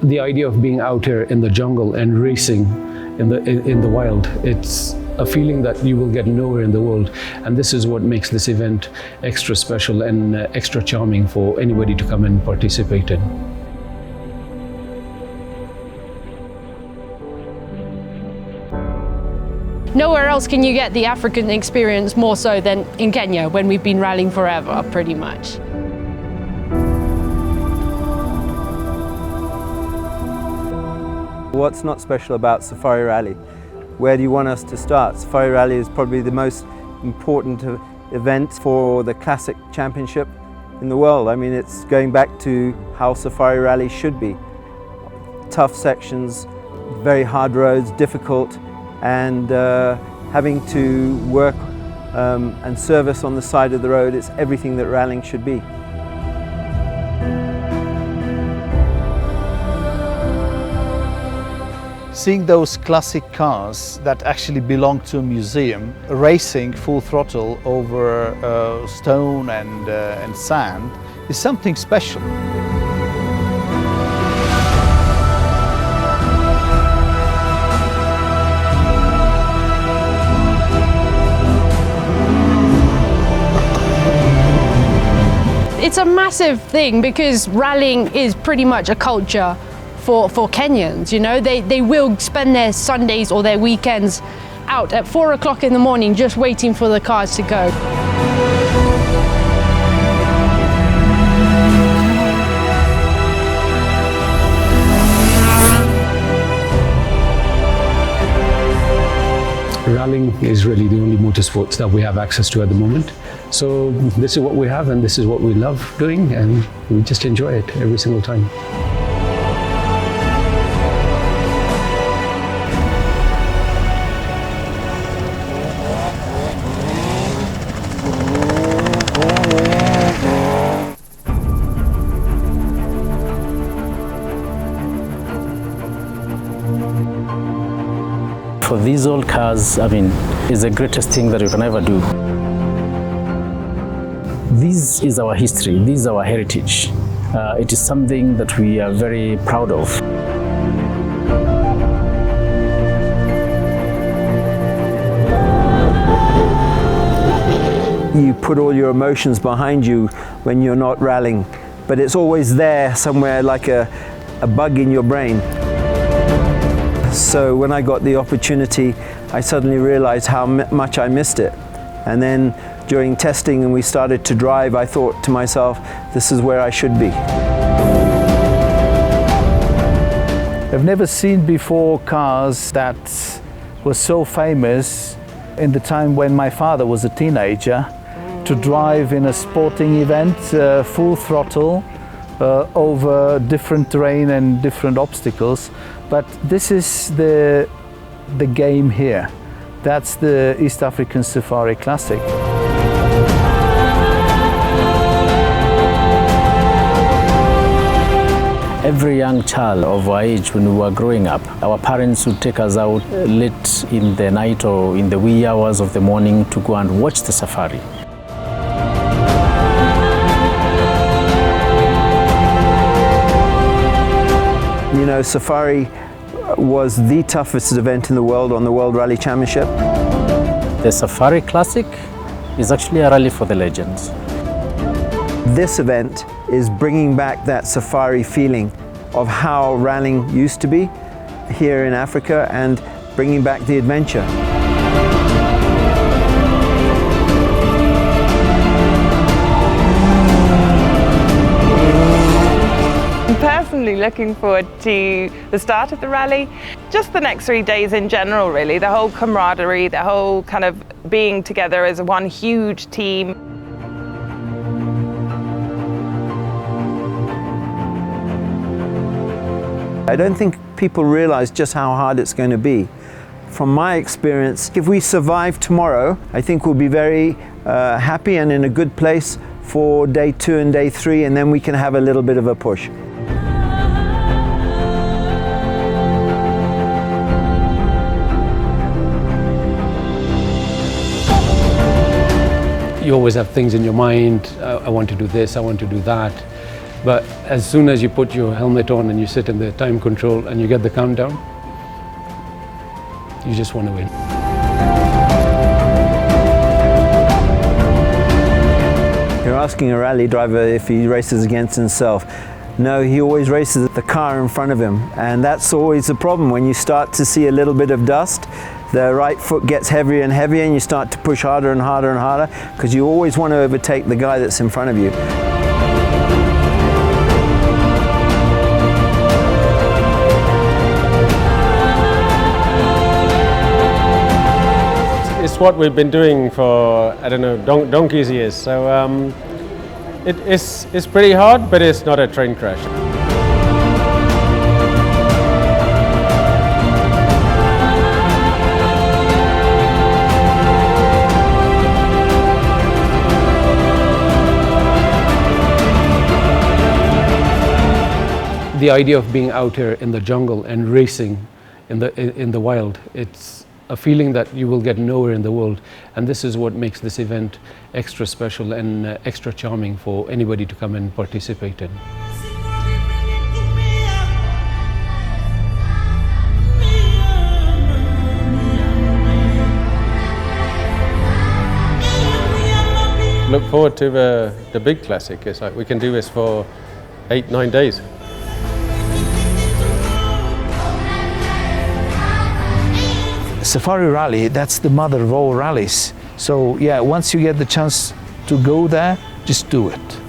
the idea of being out here in the jungle and racing in the wild, it's a feeling that you will get nowhere in the world, and this is what makes this event extra special and extra charming for anybody to come and participate in. Nowhere else can you get the African experience more so than in Kenya, when we've been rallying forever, pretty much. What's not special about Safari Rally? Where do you want us to start? Safari Rally is probably the most important event for the Classic Championship in the world. I mean, it's going back to how Safari Rally should be. Tough sections, very hard roads, difficult, and having to work and service on the side of the road. It's everything that rallying should be. Seeing those classic cars that actually belong to a museum, racing full throttle over stone and sand is something special. It's a massive thing because rallying is pretty much a culture for Kenyans, you know. They will spend their Sundays or their weekends out at 4 o'clock in the morning just waiting for the cars to go. Rallying is really the only motorsports that we have access to at the moment. So this is what we have and this is what we love doing, and we just enjoy it every single time. For these old cars, I mean, it's the greatest thing that you can ever do. This is our history, this is our heritage. It is something that we are very proud of. You put all your emotions behind you when you're not rallying, but it's always there somewhere, like a bug in your brain. So when I got the opportunity, I suddenly realized how much I missed it. And then during testing and we started to drive, I thought to myself, this is where I should be. I've never seen before cars that were so famous in the time when my father was a teenager, to drive in a sporting event, full throttle, over different terrain and different obstacles. But this is the game here. That's the East African Safari Classic. Every young child of our age, when we were growing up, our parents would take us out late in the night or in the wee hours of the morning to go and watch the safari. You know, Safari was the toughest event in the world on the World Rally Championship. The Safari Classic is actually a rally for the legends. This event is bringing back that safari feeling of how rallying used to be here in Africa and bringing back the adventure. I'm personally looking forward to the start of the rally, just the next 3 days in general really, the whole camaraderie, the whole kind of being together as one huge team. I don't think people realize just how hard it's going to be. From my experience, if we survive tomorrow, I think we'll be very happy and in a good place for day 2 and day 3, and then we can have a little bit of a push. You always have things in your mind, I want to do this, I want to do that. But as soon as you put your helmet on and you sit in the time control and you get the countdown, you just want to win. You're asking a rally driver if he races against himself. No, he always races the car in front of him, and that's always the problem. When you start to see a little bit of dust, the right foot gets heavier and heavier and you start to push harder and harder and harder, because you always want to overtake the guy that's in front of you. It's what we've been doing for, I don't know, donkey's years. So it's pretty hard, but it's not a train crash. The idea of being out here in the jungle and racing in the wild, it's a feeling that you will get nowhere in the world, and this is what makes this event extra special and extra charming for anybody to come and participate in. Look forward to the big classic. It's like we can do this for 8-9 days. Safari Rally, that's the mother of all rallies. So yeah, once you get the chance to go there, just do it.